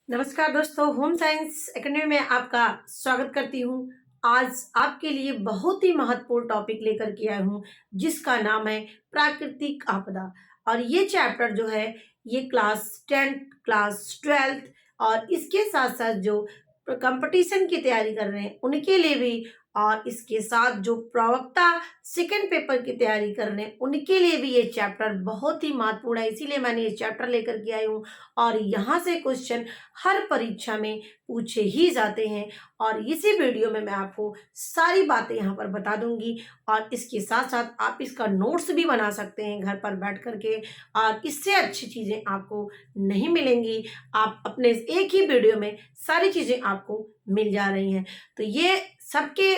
नमस्कार दोस्तों, home science academy में आपका स्वागत करती हूँ। आज आपके लिए बहुत ही महत्वपूर्ण टॉपिक लेकर के आई हूँ, जिसका नाम है प्राकृतिक आपदा। और ये चैप्टर जो है, ये क्लास 10th, क्लास 12th और इसके साथ-साथ जो कंपटीशन की तैयारी कर रहे हैं, उनके लिए भी, और इसके साथ जो प्रवक्ता सेकंड पेपर की तैयारी कर रहे हैं, उनके लिए भी ये चैप्टर बहुत ही महत्वपूर्ण है। इसीलिए मैंने ये चैप्टर लेकर के आई हूँ और यहाँ से क्वेश्चन हर परीक्षा में पूछे ही जाते हैं। और इसी वीडियो में मैं आपको सारी बातें यहाँ पर बता दूंगी, और इसके साथ साथ आप इसका नोट्स भी बना सकते हैं घर पर बैठ करके, और इससे अच्छी चीज़ें आपको नहीं मिलेंगी। आप अपने एक ही वीडियो में सारी चीज़ें आपको मिल जा रही हैं। तो ये सबके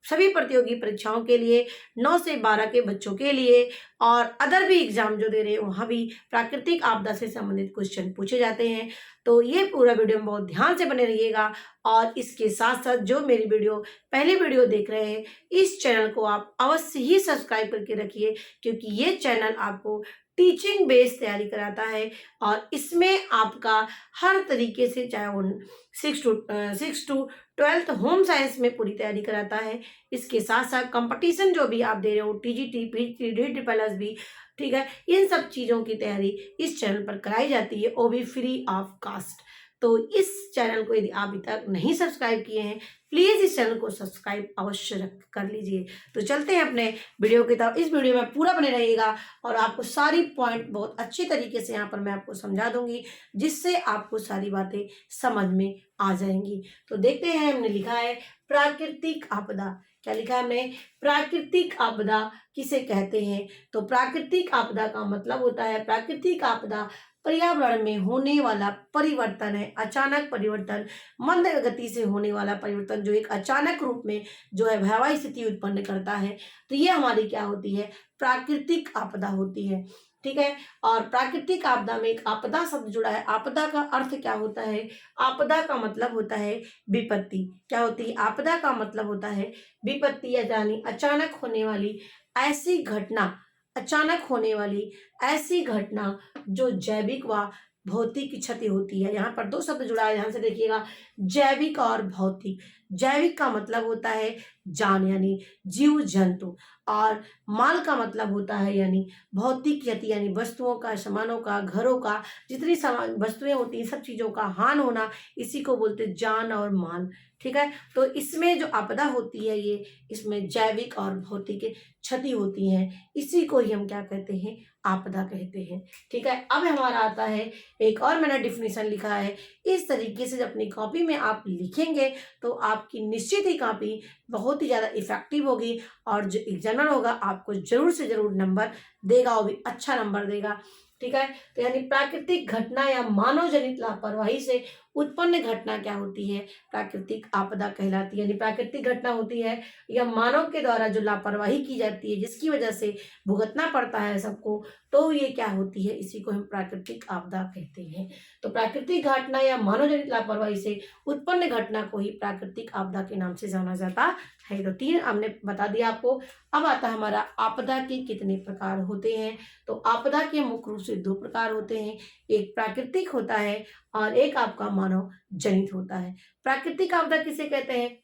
सभी प्रतियोगी परीक्षाओं के लिए, 9 से 12 के बच्चों के लिए, और अदर भी एग्जाम जो दे रहे हैं वहाँ भी प्राकृतिक आपदा से संबंधित क्वेश्चन पूछे जाते हैं। तो ये पूरा वीडियो में बहुत ध्यान से बने रहिएगा। और इसके साथ साथ जो मेरी पहली वीडियो देख रहे हैं, इस चैनल को आप अवश्य ही सब्सक्राइब करके रखिए, क्योंकि ये चैनल आपको टीचिंग बेस्ड तैयारी कराता है। और इसमें आपका हर तरीके से, चाहे वो 6 to 12th होम साइंस में पूरी तैयारी कराता है। इसके साथ साथ कंपटीशन जो भी आप दे रहे हो, टीजीटी, पीटी, DSSB भी, ठीक है, इन सब चीज़ों की तैयारी इस चैनल पर कराई जाती है, वो भी फ्री ऑफ कास्ट। तो इस चैनल को यदि आप अभी तक नहीं सब्सक्राइब किए हैं, प्लीज़ इस चैनल को सब्सक्राइब अवश्य कर लीजिए। तो चलते हैं अपने वीडियो की तरफ। इस वीडियो में पूरा बने रहिएगा और आपको सारी पॉइंट बहुत अच्छी तरीके से यहाँ पर मैं आपको समझा दूंगी, जिससे आपको सारी बातें समझ में आ जाएंगी। तो देखते हैं, हमने लिखा है प्राकृतिक आपदा। क्या लिखा है हमने? प्राकृतिक आपदा किसे कहते हैं? तो प्राकृतिक आपदा का मतलब होता है, प्राकृतिक आपदा पर्यावरण में होने वाला परिवर्तन है। अचानक परिवर्तन, मंद गति से होने वाला परिवर्तन, जो एक अचानक रूप में जो है भयावह स्थिति उत्पन्न करता है। तो ये हमारी क्या होती है? प्राकृतिक आपदा होती है। ठीक है। और प्राकृतिक आपदा में एक आपदा शब्द जुड़ा है। आपदा का अर्थ क्या होता है? आपदा का मतलब होता है विपत्ति। क्या होती है? आपदा का मतलब होता है विपत्ति, यानी अचानक होने वाली ऐसी घटना, अचानक होने वाली ऐसी घटना जो जैविक व भौतिक क्षति होती है। यहाँ पर दो शब्द जुड़ा है, ध्यान से देखिएगा, जैविक और भौतिक। जैविक का मतलब होता है जान, यानी जीव जंतु, और माल का मतलब होता है यानी भौतिक क्षति, यानी वस्तुओं का, सामानों का, घरों का, जितनी सामान वस्तुएं होती हैं, सब चीजों का हानि होना, इसी को बोलते हैं जान और माल। ठीक है। तो इसमें जो आपदा होती है, ये इसमें जैविक और भौतिक क्षति होती है, इसी को ही हम क्या कहते हैं? आपदा कहते हैं। ठीक है। अब हमारा आता है, एक और मैंने डिफिनीशन लिखा है। इस तरीके से जब अपनी कॉपी में आप लिखेंगे तो आपकी निश्चित ही कॉपी बहुत ही ज़्यादा इफेक्टिव होगी, और जो एग्जामिनर होगा आपको जरूर से जरूर नंबर देगा, वो भी अच्छा नंबर देगा। ठीक है। तो यानी प्राकृतिक घटना या मानव जनित लापरवाही से उत्पन्न घटना क्या होती है? प्राकृतिक आपदा कहलाती है। यानी प्राकृतिक घटना होती है या मानव के द्वारा जो लापरवाही की जाती है, जिसकी वजह से भुगतना पड़ता है सबको, तो ये क्या होती है? इसी को हम प्राकृतिक आपदा कहते हैं। तो प्राकृतिक घटना या मानव जनित लापरवाही से उत्पन्न घटना को ही प्राकृतिक आपदा के नाम से जाना जाता है। तो 3 हमने बता दिया आपको। अब आता है हमारा, आपदा के कितने प्रकार होते हैं? तो आपदा के मुख्य रूप से 2 प्रकार होते हैं। एक प्राकृतिक होता है और एक आपका मानव जनित होता है। प्राकृतिक आपदा किसे कहते हैं?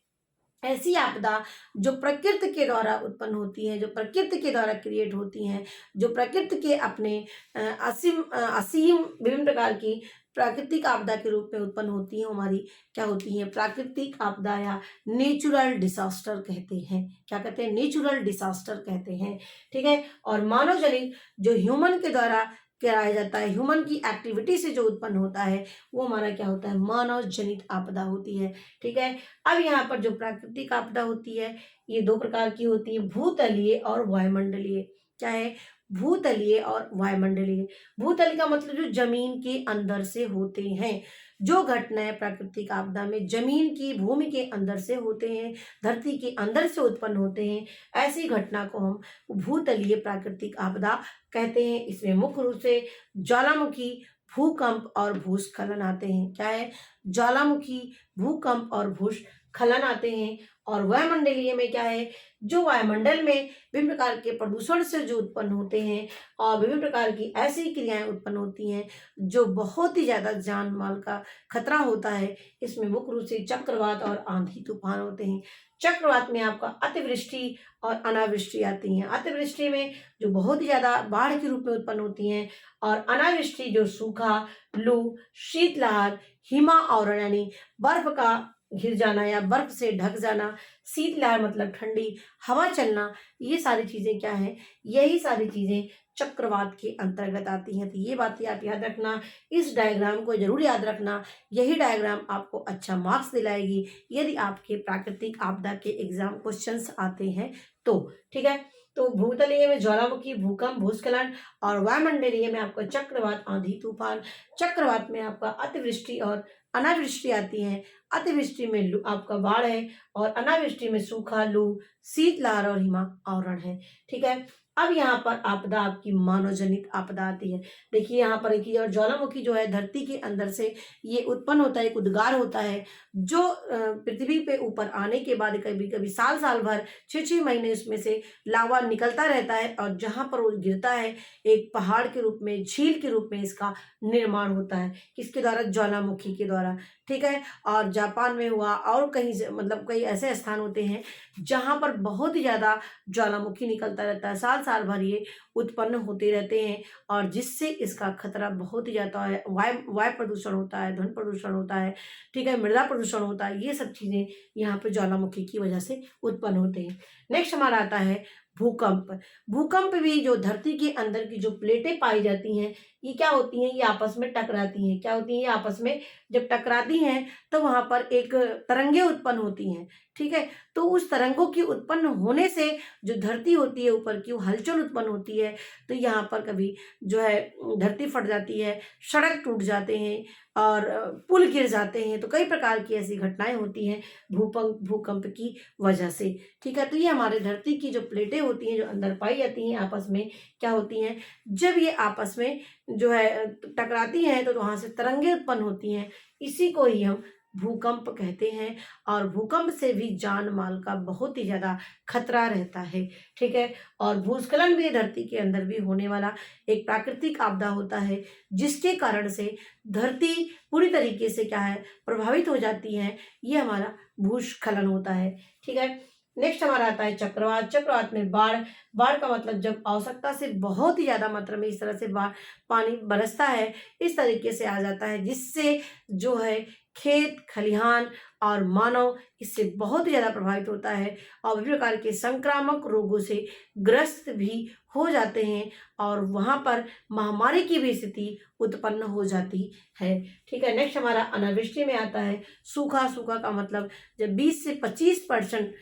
ऐसी आपदा जो प्रकृति के द्वारा उत्पन्न होती है, जो प्रकृति के द्वारा क्रिएट होती हैं, जो प्रकृति के अपने असीम विभिन्न प्रकार की प्राकृतिक आपदा के रूप में उत्पन्न होती है, हमारी क्या होती है? प्राकृतिक आपदा या नेचुरल डिसास्टर कहते हैं। क्या कहते हैं? नेचुरल डिसास्टर कहते हैं। ठीक है। और मानव जनित जो ह्यूमन के द्वारा कराया जाता है, ह्यूमन की एक्टिविटी से जो उत्पन्न होता है, वो हमारा क्या होता है? मानव जनित आपदा होती है। ठीक है। अब यहाँ पर जो प्राकृतिक आपदा होती है, ये 2 प्रकार की होती है, भूतलीय और वायुमंडलीय। क्या है? भूतलीय और वायुमंडलीय। भूतलीय का मतलब जो जमीन के अंदर से होते हैं। जो घटनाएं प्राकृतिक आपदा में जमीन की, भूमि के अंदर से होते हैं, धरती के अंदर से उत्पन्न होते हैं, ऐसी घटना को हम भूतलीय प्राकृतिक आपदा कहते हैं। इसमें मुख्य रूप से ज्वालामुखी, भूकंप और भूस्खलन आते हैं। क्या है? ज्वालामुखी, भूकंप और भूस्खलन भूस्खलन आते हैं। और वायुमंडलीय में क्या है, जो वायुमंडल में विभिन्न प्रकार के प्रदूषण से जो उत्पन्न होते हैं और विभिन्न प्रकार की ऐसी क्रियाएं उत्पन्न होती हैं जो बहुत ही ज़्यादा जान माल का खतरा होता है। इसमें मुख्य रूप से चक्रवात और आंधी तूफान होते हैं। चक्रवात में आपका अतिवृष्टि और अनावृष्टि आती हैं। अतिवृष्टि में जो बहुत ही ज़्यादा बाढ़ के रूप में उत्पन्न होती हैं, और अनावृष्टि जो सूखा, लू, शीतलहर, हिमा आवरण यानी बर्फ का घिर जाना या बर्फ से ढक जाना, शीतलहर मतलब ठंडी हवा चलना, ये सारी चीज़ें क्या हैं, यही सारी चीज़ें चक्रवात के अंतर्गत आती हैं। तो ये बातें आप याद रखना, इस डायग्राम को जरूर याद रखना। यही डायग्राम आपको अच्छा मार्क्स दिलाएगी यदि आपके प्राकृतिक आपदा के एग्जाम क्वेश्चंस आते हैं तो। ठीक है, तो भूतलीय में ज्वालामुखी, भूकंप, भूस्खलन, और वायुमंडलीय में आपका चक्रवात, आंधी तूफान। चक्रवात में आपका अतिवृष्टि और अनावृष्टि आती है। अतिवृष्टि में आपका बाढ़ है, और अनावृष्टि में सूखा, लू, शीतलहर और हिमा आवरण है। ठीक है, अब यहाँ पर आपदा आपकी मानव जनित आपदा आती है। देखिए यहाँ पर एक और ज्वालामुखी जो है धरती के अंदर से ये उत्पन्न होता है, एक उद्गार होता है जो पृथ्वी पे ऊपर आने के बाद कभी कभी साल साल भर 6-6 महीने उसमें से लावा निकलता रहता है, और जहाँ पर वो गिरता है एक पहाड़ के रूप में, झील के रूप में इसका निर्माण होता है। किसके द्वारा? ज्वालामुखी के द्वारा। ठीक है, और जापान में हुआ, और कहीं से मतलब कई ऐसे स्थान होते हैं जहाँ पर बहुत ही ज़्यादा ज्वालामुखी निकलता रहता है, साल साल भर ये उत्पन्न होते रहते हैं, और जिससे इसका खतरा बहुत ही ज़्यादा है। वायु प्रदूषण होता है, ध्वनि प्रदूषण होता है, ठीक है, मृदा प्रदूषण होता है। ये सब चीज़ें यहाँ पे ज्वालामुखी की वजह से उत्पन्न होते हैं। नेक्स्ट हमारा आता है भूकंप। भूकंप भी जो धरती के अंदर की जो प्लेटें पाई जाती हैं, ये क्या होती हैं, ये आपस में टकराती हैं। क्या होती हैं? ये आपस में जब टकराती हैं तो वहां पर एक तरंगे उत्पन्न होती हैं। ठीक है, तो उस तरंगों की उत्पन्न होने से जो धरती होती है ऊपर की, वो हलचल उत्पन्न होती है। तो यहाँ पर कभी जो है धरती फट जाती है, सड़क टूट जाते हैं, और पुल गिर जाते हैं। तो कई प्रकार की ऐसी घटनाएं होती हैं भूकंप की वजह से। ठीक है, तो ये हमारे धरती की जो प्लेटें होती हैं जो अंदर पाई जाती हैं आपस में क्या होती हैं, जब ये आपस में जो है टकराती हैं तो वहां से तरंगे उत्पन्न होती हैं। इसी को ही हम भूकंप कहते हैं, और भूकंप से भी जान माल का बहुत ही ज्यादा खतरा रहता है। ठीक है, और भूस्खलन भी धरती के अंदर भी होने वाला एक प्राकृतिक आपदा होता है, जिसके कारण से धरती पूरी तरीके से क्या है, प्रभावित हो जाती है। ये हमारा भूस्खलन होता है। ठीक है, नेक्स्ट हमारा आता है चक्रवात। चक्रवात में बाढ़। बाढ़ का मतलब जब आवश्यकता से बहुत ही ज्यादा मात्रा में इस तरह से बाढ़ पानी बरसता है, इस तरीके से आ जाता है, जिससे जो है खेत खलिहान और मानव इससे बहुत ही ज्यादा प्रभावित होता है, और विभिन्न प्रकार के संक्रामक रोगों से ग्रस्त भी हो जाते हैं, और वहां पर महामारी की भी स्थिति उत्पन्न हो जाती है। ठीक है, नेक्स्ट हमारा अनावृष्टि में आता है सूखा। सूखा का मतलब जब 20 से 25%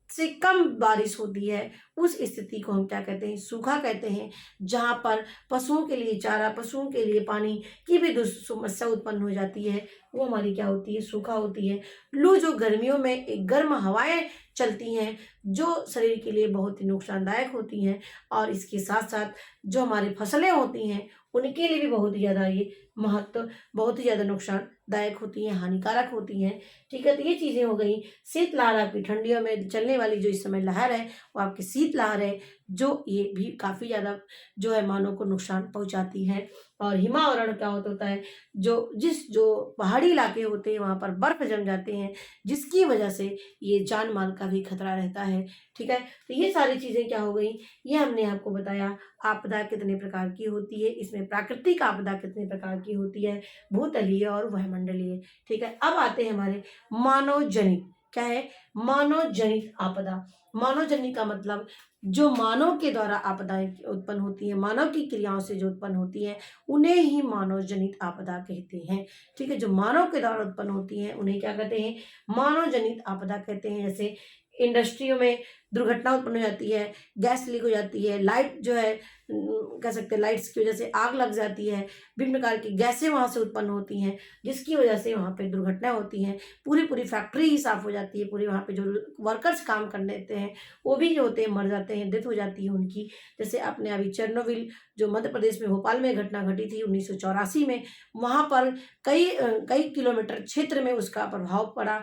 से कम बारिश होती है, उस स्थिति को हम क्या कहते हैं, सूखा कहते हैं। जहाँ पर पशुओं के लिए चारा, पशुओं के लिए पानी की भी समस्या उत्पन्न हो जाती है, वो हमारी क्या होती है, सूखा होती है। लू जो गर्मियों में एक गर्म हवाएं चलती हैं जो शरीर के लिए बहुत ही नुकसानदायक होती हैं, और इसके साथ साथ जो हमारी फसलें होती हैं उनके लिए भी बहुत ही ज़्यादा ये महत्व, बहुत ही ज़्यादा नुकसानदायक होती हैं, हानिकारक होती हैं। ठीक है, तो ये चीज़ें हो गई। शीतलहर आपकी ठंडियों में चलने वाली जो इस समय लहर है वो आपकी शीतलहर है, जो ये भी काफ़ी ज़्यादा जो है मानव को नुकसान पहुंचाती है। और हिमावरण क्या होता है, जो पहाड़ी इलाके होते हैं वहाँ पर बर्फ जम जाते हैं, जिसकी वजह से ये जान माल का भी खतरा रहता है। ठीक है, तो ये सारी चीज़ें क्या हो गई, ये हमने आपको बताया आपदा कितने प्रकार की होती है, इसमें प्राकृतिक आपदा कितने प्रकार की होती है, भूतलीय और वायुमंडलीय। ठीक है, अब आते हैं हमारे मानव जनित। क्या है? मानव जनित आपदा। मानव जनित का मतलब जो मानव के द्वारा आपदाएं उत्पन्न होती है, मानव की क्रियाओं से जो उत्पन्न होती है, उन्हें ही मानव जनित आपदा कहते हैं। ठीक है, जो मानव के द्वारा उत्पन्न होती है उन्हें क्या कहते हैं, मानव जनित आपदा कहते हैं। जैसे इंडस्ट्रियों में दुर्घटना उत्पन्न हो जाती है, गैस लीक हो जाती है, लाइट जो है कह सकते हैं लाइट्स की वजह से आग लग जाती है, विभिन्न प्रकार की गैसें वहां से उत्पन्न होती हैं, जिसकी वजह से वहां पे दुर्घटनाएं होती हैं। पूरी पूरी फैक्ट्री ही साफ हो जाती है, पूरी वहां पे जो वर्कर्स काम करने देते हैं वो भी जो होते हैं मर जाते हैं, डेथ हो जाती है उनकी। जैसे आपने अभी चेरनोबिल जो मध्य प्रदेश में भोपाल में घटना घटी थी 1984 में, वहां पर कई किलोमीटर क्षेत्र में उसका प्रभाव पड़ा,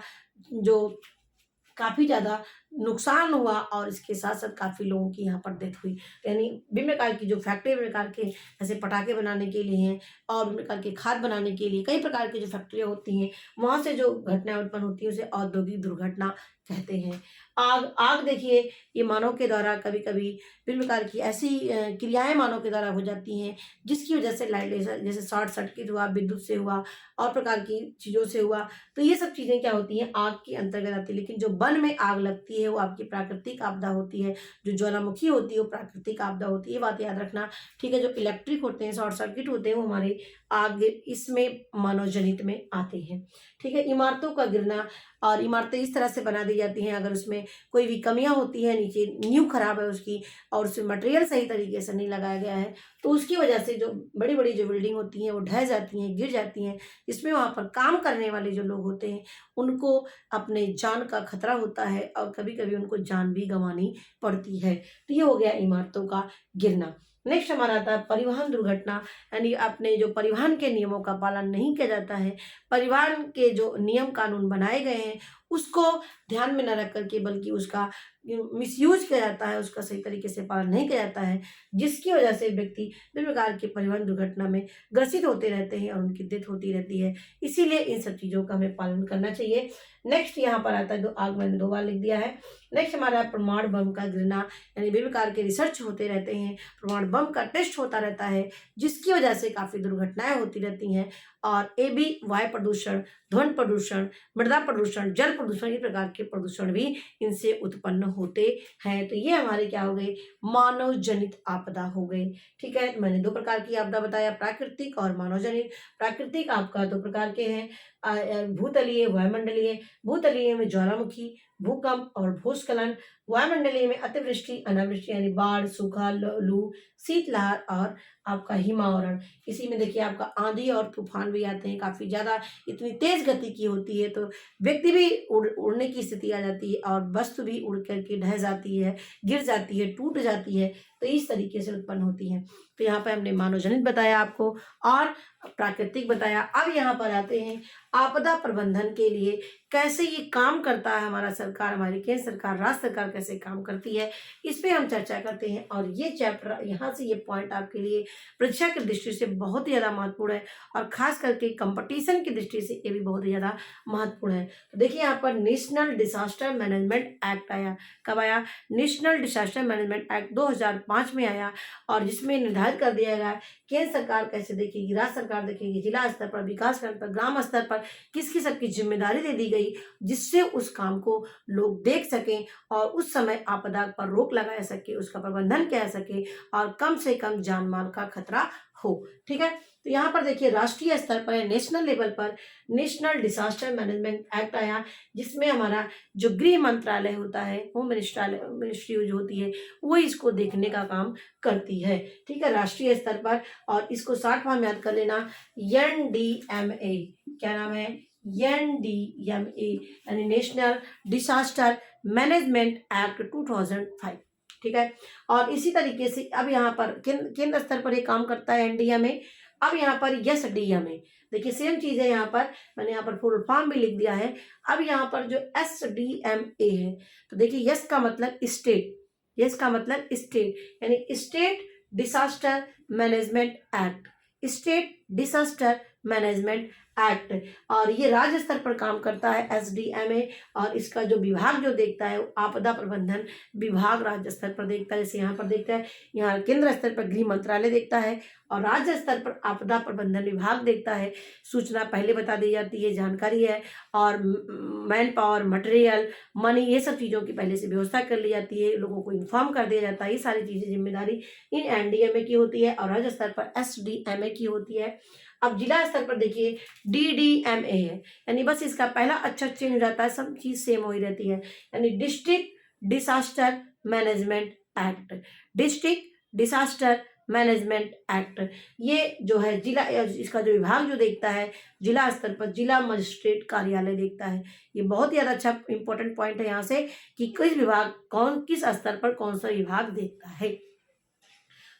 जो काफ़ी ज़्यादा नुकसान हुआ और इसके साथ-साथ काफ़ी लोगों की यहाँ पर डेथ हुई। यानी विभिन्न प्रकार की जो फैक्ट्री विभिन्न प्रकार के जैसे पटाखे बनाने के लिए हैं और विभिन्न प्रकार के खाद बनाने के लिए कई प्रकार की जो फैक्ट्रियाँ होती हैं, वहाँ से जो घटनाएँ उत्पन्न होती हैं उसे औद्योगिक दुर्घटना कहते हैं। आग आग देखिए, ये मानव के द्वारा कभी-कभी विभिन्न प्रकार की ऐसी क्रियाएँ मानव के द्वारा हो जाती हैं, जिसकी वजह से लाइट जैसे शॉर्ट सर्किट हुआ, विद्युत से हुआ और प्रकार की चीज़ों से हुआ। तो ये सब चीज़ें क्या होती हैं, आग के अंतर्गत आती है। लेकिन जो वन में आग लगती है वो आपकी प्राकृतिक आपदा होती है, जो ज्वालामुखी होती है वो प्राकृतिक आपदा होती है, ये बात याद रखना। ठीक है, जो इलेक्ट्रिक होते हैं, शॉर्ट सर्किट होते हैं, वो हमारे आग इसमें मानव जनित में आते हैं। ठीक है, इमारतों का गिरना और इमारतें इस तरह से बना दी जाती हैं, अगर उसमें कोई भी कमियाँ होती हैं, नीचे नींव खराब है उसकी और उसमें मटेरियल सही तरीके से नहीं लगाया गया है, तो उसकी वजह से जो बड़ी-बड़ी जो बिल्डिंग होती हैं वो ढह जाती हैं, गिर जाती हैं। इसमें वहाँ पर काम करने वाले जो लोग होते हैं, उनको अपने जान का खतरा होता है और कभी-कभी उनको जान भी गँवानी पड़ती है। तो ये हो गया इमारतों का गिरना। नेक्स्ट हमारा आता है परिवहन दुर्घटना, यानी अपने जो परिवहन के नियमों का पालन नहीं किया जाता है, परिवहन के जो नियम कानून बनाए गए हैं, उसको ध्यान में न रख कर के बल्कि उसका मिसयूज़ किया जाता है, उसका सही तरीके से पालन नहीं किया जाता है, जिसकी वजह से व्यक्ति विभिन्न प्रकार के परिवहन दुर्घटना में ग्रसित होते रहते हैं और उनकी डेथ होती रहती है। इसीलिए इन सब चीज़ों का हमें पालन करना चाहिए। नेक्स्ट यहाँ पर आता है, जो आग मैंने 2 बार लिख दिया है। नेक्स्ट हमारा है परमाणु बम का गिरना, यानी विभिन्न प्रकार के रिसर्च होते रहते हैं, परमाणु बम का टेस्ट होता रहता है, जिसकी वजह से काफ़ी दुर्घटनाएँ होती रहती हैं और ये भी वायु प्रदूषण, ध्वनि प्रदूषण, मृदा प्रदूषण, जल प्रदूषण, ये प्रकार के प्रदूषण भी इनसे उत्पन्न होते हैं। तो ये हमारे क्या हो गए, मानव जनित आपदा हो गए। ठीक है, तो मैंने 2 प्रकार की आपदा बताया, प्राकृतिक और मानव जनित। प्राकृतिक आपका 2 प्रकार के हैं, भूतलीय, वायुमंडलीय। भूतलीय में ज्वालामुखी, भूकंप और भूस्खलन। वायुमंडलीय में अतिवृष्टि, अनावृष्टि यानी बाढ़, सूखा, लू, शीतलहर और आपका हिमावरण। इसी में देखिए आपका आंधी और तूफान भी आते हैं, काफ़ी ज़्यादा इतनी तेज़ गति की होती है, तो व्यक्ति भी उड़ने की स्थिति आ जाती है और वस्तु भी उड़ करके ढह जाती है, गिर जाती है, टूट जाती है, तो इस तरीके से उत्पन्न होती हैं। तो यहाँ पे हमने मानव जनित बताया आपको और प्राकृतिक बताया। अब यहाँ पर आते हैं आपदा प्रबंधन के लिए कैसे ये काम करता है हमारा सरकार, हमारी केंद्र सरकार, राज्य सरकार कैसे काम करती है, इस पे हम चर्चा करते हैं। और ये चैप्टर यहाँ से ये पॉइंट आपके लिए परीक्षा की दृष्टि से बहुत ही ज़्यादा महत्वपूर्ण है और ख़ास करके कंपटीशन की दृष्टि से ये भी बहुत ही ज़्यादा महत्वपूर्ण है। तो देखिए यहाँ पर नेशनल डिसास्टर मैनेजमेंट एक्ट आया। कब आया? नेशनल डिसास्टर मैनेजमेंट एक्ट 2005 में आया और जिसमें निर्धारित कर दिया गया है केंद्र सरकार कैसे देखेगी, राज्य सरकार देखेगी, जिला स्तर पर, विकास खंड पर, ग्राम स्तर पर किसकी सबकी जिम्मेदारी दे दी गई, जिससे उस काम को लोग देख सकें और उस समय आपदा पर रोक लगा सके, उसका प्रबंधन किया जा सके और कम से कम जान माल का खतरा हो। ठीक है, तो यहाँ पर देखिए राष्ट्रीय स्तर पर, नेशनल लेवल पर नेशनल डिसास्टर मैनेजमेंट एक्ट आया, जिसमें हमारा जो गृह मंत्रालय होता है, होम मिनिस्ट्री जो होती है, वो इसको देखने का काम करती है। ठीक है, राष्ट्रीय स्तर पर। और इसको शॉर्ट फॉर्म याद कर लेना, NDMA। क्या नाम है? NDMA यानी नेशनल डिसास्टर मैनेजमेंट एक्ट 2005। ठीक है, और इसी तरीके से अब यहाँ पर केंद्र स्तर पर ये काम करता है NDMA। अब यहाँ पर SDMA, देखिए सेम चीज़ है, यहाँ पर मैंने यहाँ पर फुल फॉर्म भी लिख दिया है। अब यहाँ पर जो SDMA है, तो देखिए यस का मतलब स्टेट, यस का मतलब स्टेट यानी state disaster management act, state disaster management act. और ये राज्य स्तर पर काम करता है SDMA और इसका जो विभाग जो देखता है वो आपदा प्रबंधन विभाग राज्य स्तर पर देखता है। जैसे यहाँ पर देखता है, यहाँ केंद्र स्तर पर गृह मंत्रालय देखता है और राज्य स्तर पर आपदा प्रबंधन विभाग देखता है। सूचना पहले बता दी जाती है, जानकारी है और मैन पावर, मटेरियल, मनी, ये सब चीज़ों की पहले से व्यवस्था कर ली जाती है, लोगों को इन्फॉर्म कर दिया जाता है। ये सारी चीज़ें जिम्मेदारी इन NDMA की होती है और राज्य स्तर पर SDMA की होती है। अब जिला स्तर पर देखिए DDMA है, यानी बस इसका पहला अक्षर चेंज हो जाता है, सब चीज़ सेम हो ही रहती है, यानी district disaster management act, district disaster management act. ये जो है जिला, इसका जो विभाग जो देखता है जिला स्तर पर, जिला मजिस्ट्रेट कार्यालय देखता है। ये बहुत ही ज़्यादा अच्छा इंपॉर्टेंट पॉइंट है यहाँ से कि किस विभाग किस स्तर पर कौन सा विभाग देखता है।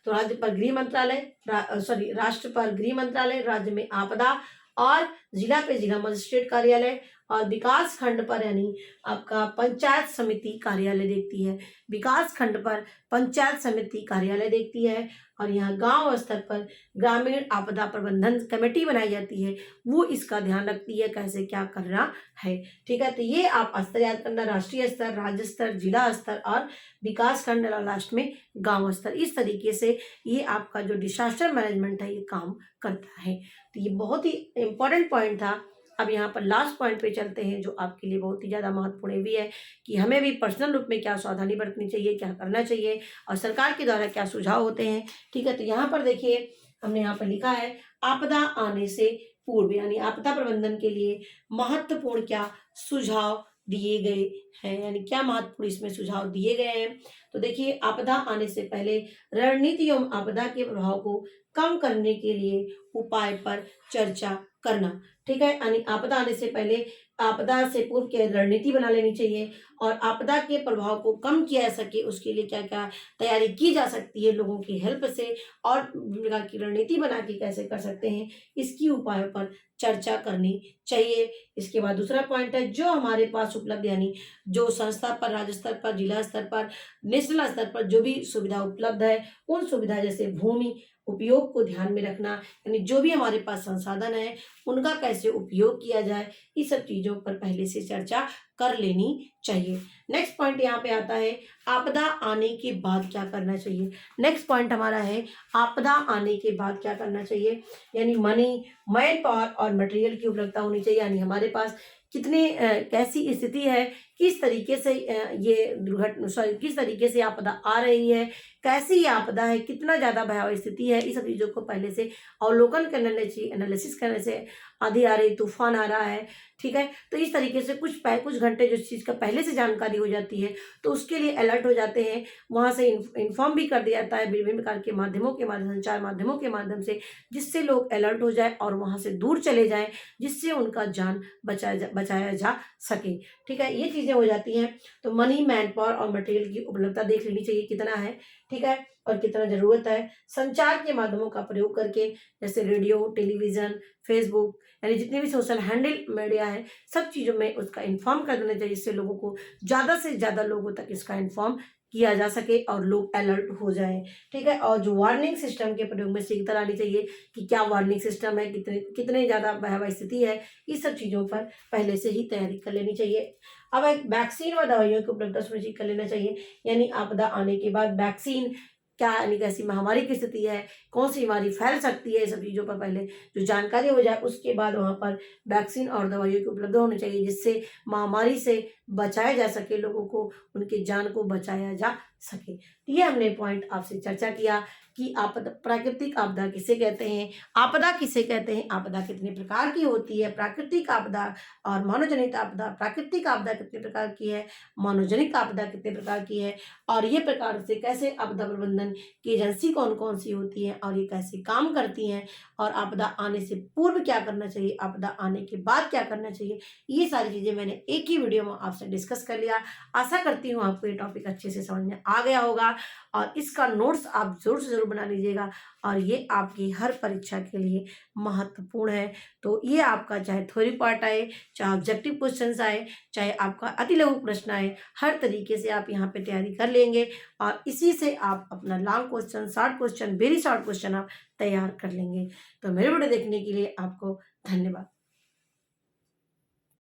तो राज्य पर गृह मंत्रालय, राष्ट्र पर गृह मंत्रालय, राज्य में आपदा और जिला पे जिला मजिस्ट्रेट कार्यालय, और विकास खंड पर यानी आपका पंचायत समिति कार्यालय देखती है। विकास खंड पर पंचायत समिति कार्यालय देखती है। और यहाँ गांव स्तर पर ग्रामीण आपदा प्रबंधन कमेटी बनाई जाती है, वो इसका ध्यान रखती है कैसे क्या करना है। ठीक है, तो ये आप स्तर याद करना, राष्ट्रीय स्तर, राज्य स्तर, जिला स्तर और विकास खंड, लास्ट में गांव स्तर। इस तरीके से ये आपका जो डिसास्टर मैनेजमेंट है ये काम करता है। तो ये बहुत ही इंपॉर्टेंट पॉइंट था। अब यहाँ पर लास्ट पॉइंट पे चलते हैं जो आपके लिए बहुत ही ज़्यादा महत्वपूर्ण भी है कि हमें भी पर्सनल रूप में क्या सावधानी बरतनी चाहिए, क्या करना चाहिए और सरकार के द्वारा क्या सुझाव होते हैं। ठीक है, तो यहाँ पर देखिए हमने यहाँ पर लिखा है आपदा आने से पूर्व यानी आपदा प्रबंधन के लिए महत्वपूर्ण क्या सुझाव दिए गए हैं, यानी क्या महत्वपूर्ण इसमें सुझाव दिए गए हैं। तो देखिए आपदा आने से पहले रणनीति एवं आपदा के प्रभाव को कम करने के लिए उपाय पर चर्चा करना। ठीक है, यानी आपदा आने से पहले आपदा से पूर्व की रणनीति बना लेनी चाहिए और आपदा के प्रभाव को कम किया जा सके उसके लिए क्या क्या तैयारी की जा सकती है लोगों की हेल्प से, और प्रकार की रणनीति बना के कैसे कर सकते हैं इसकी उपायों पर चर्चा करनी चाहिए। इसके बाद दूसरा पॉइंट है जो हमारे पास उपलब्ध यानी जो संस्था पर, राज्य स्तर पर, जिला स्तर पर, नेशनल स्तर पर जो भी सुविधा उपलब्ध है उन सुविधा जैसे भूमि उपयोग को ध्यान में रखना, यानी जो भी हमारे पास संसाधन है उनका कैसे उपयोग किया जाए, इस सब चीज़ों पर पहले से चर्चा कर लेनी चाहिए। नेक्स्ट पॉइंट यहाँ पे आता है आपदा आने के बाद क्या करना चाहिए। नेक्स्ट पॉइंट हमारा है आपदा आने के बाद क्या करना चाहिए, यानी मनी, मैन पावर और मटेरियल की उपलब्धता होनी चाहिए, यानी हमारे पास कितने कैसी स्थिति है, किस तरीके से ये दुर्घटना सॉरी किस तरीके से आपदा आ रही है, कैसी आपदा है, कितना ज़्यादा भयावह स्थिति है, इस सब चीज़ों को पहले से अवलोकन करना चाहिए। एनालिसिस करने से आंधी आ रही, तूफान आ रहा है, ठीक है, तो इस तरीके से कुछ घंटे जो चीज़ का पहले से जानकारी हो जाती है तो उसके लिए अलर्ट हो जाते हैं, वहाँ से इन्फॉर्म भी कर दिया जाता है विभिन्न प्रकार के माध्यमों के माध्यम, संचार माध्यमों के माध्यम से, जिससे लोग अलर्ट हो जाए और वहाँ से दूर चले जाएं, जिससे उनका जान बचाया जा सके। ठीक है, ये चीज़ें हो जाती हैं। तो मनी, मैन पावर और मटेरियल की उपलब्धता देख लेनी चाहिए कितना है, ठीक है, और कितना ज़रूरत है। संचार के माध्यमों का प्रयोग करके जैसे रेडियो, टेलीविज़न, फेसबुक यानी जितने भी सोशल हैंडल मीडिया है सब चीज़ों में उसका इन्फॉर्म कर देना चाहिए, जिससे लोगों को ज़्यादा से ज़्यादा लोगों तक इसका इन्फॉर्म किया जा सके और लोग अलर्ट हो जाएं। ठीक है, और जो वार्निंग सिस्टम के प्रयोग में सीखता आनी चाहिए कि क्या वार्निंग सिस्टम है, कितने ज़्यादा भयावह स्थिति है, इस सब चीज़ों पर पहले से ही तैयारी कर लेनी चाहिए। अब एक वैक्सीन व दवाइयों की उपलब्धता सुनिश्चित कर लेना चाहिए, यानी आपदा आने के बाद वैक्सीन क्या यानी कैसी महामारी की स्थिति है, कौन सी बीमारी फैल सकती है, सब चीज़ों पर पहले जो जानकारी हो जाए उसके बाद वहाँ पर वैक्सीन और दवाइयों की उपलब्ध होनी चाहिए, जिससे महामारी से बचाया जा सके, लोगों को उनकी जान को बचाया जा सके। तो ये हमने पॉइंट आपसे चर्चा किया कि आपदा, प्राकृतिक आपदा किसे कहते हैं, आपदा किसे कहते हैं, आपदा कितने प्रकार की होती है, प्राकृतिक आपदा और मानवजनित आपदा, प्राकृतिक आपदा कितने प्रकार की है, मानवजनित आपदा कितने प्रकार की है, और ये प्रकार से कैसे आपदा प्रबंधन की एजेंसी कौन कौन सी होती है और ये कैसे काम करती हैं, और आपदा आने से पूर्व क्या करना चाहिए, आपदा आने के बाद क्या करना चाहिए, ये सारी चीज़ें मैंने एक ही वीडियो में आपसे डिस्कस कर लिया। आशा करती हूँ आपको ये टॉपिक अच्छे से समझ में आ गया होगा और इसका नोट्स आप ज़रूर से ज़रूर बना लीजिएगा, और ये आपकी हर परीक्षा के लिए महत्वपूर्ण है। तो ये आपका चाहे थ्योरी पार्ट आए, चाहे ऑब्जेक्टिव क्वेश्चंस आए, चाहे आपका अति लघु प्रश्न आए, हर तरीके से आप यहाँ पे तैयारी कर लेंगे और इसी से आप अपना long question, short question, very short question आप तैयार कर लेंगे। तो मेरे वीडियो देखने के लिए आपको धन्यवाद।